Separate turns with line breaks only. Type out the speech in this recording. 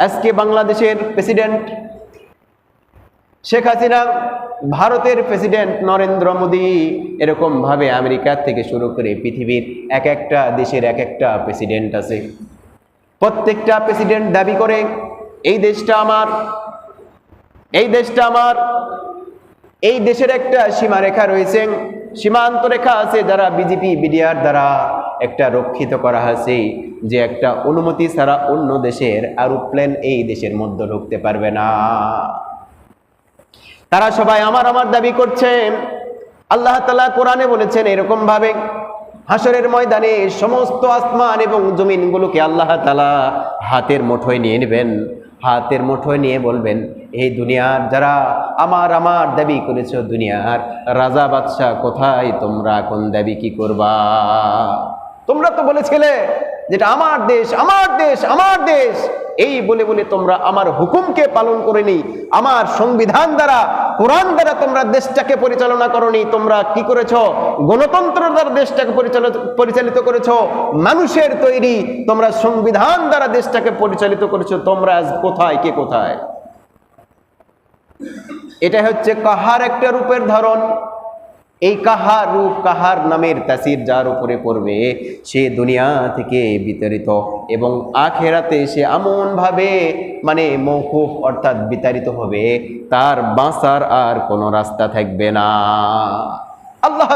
আজকে বাংলাদেশের প্রেসিডেন্ট শেখ হাসিনা, ভারতের প্রেসিডেন্ট নরেন্দ্র মোদী, এরকম ভাবে আমেরিকা থেকে শুরু করে পৃথিবীর এক একটা দেশের এক একটা প্রেসিডেন্ট আছে। প্রত্যেকটা প্রেসিডেন্ট দাবি করে এই দেশটা আমার, এই দেশটা আমার। এই দেশের একটা সীমারেখা রয়েছে, সীমান্ত রেখা আছে, যারা বিজেপি বিডিআর দ্বারা একটা রক্ষিত করা হয়েছে, যে একটা অনুমতি ছাড়া অন্য দেশের এরোপ্লেন এই দেশের মধ্যে ঢুকতে পারবে না। তারা সবাই আমার আমার দাবি করছে। আল্লাহ তাআলা কোরআনে বলেছেন এরকম ভাবে, হাসরের ময়দানে সমস্ত আসমান এবং জমিনগুলোকে আল্লাহ তাআলা হাতের মুঠোয় নিয়ে নেবেন, হাতের মুঠোয় নিয়ে বলবেন, এই দুনিয়ার যারা আমার আমার দাবি করেছো, দুনিয়ার রাজা বাদশাহ কোথায়? তোমরা এখন দাবি কি করবা? তোমরা তো বলেছিলে যেটা আমার দেশ, আমার দেশ, আমার দেশ, এই বলে বলে তোমরা আমার হুকুমকে পালন করেনি, আমার সংবিধান দ্বারা, কোরআন দ্বারা তোমরা দেশটাকে পরিচালনা করনি। তোমরা কি করেছো? গণতন্ত্র দ্বারা দেশটাকে পরিচালিত করেছো, মানুষের তৈরি তোমরা সংবিধান দ্বারা দেশটাকে পরিচালিত করেছো। তোমরা আজ কোথায়? কে কোথায়? এটা হচ্ছে কাহার একটা রূপের ধরন। এই কাহার রূপ, কাহার নামের তাসির যার উপরে পড়বে, সে দুনিয়া থেকে বিতাড়িত এবং আখেরাতে সে এমন ভাবে মওকুফ অর্থাৎ বিতাড়িত হবে, তার বাঁচার আর কোনো রাস্তা থাকবে না। আল্লাহ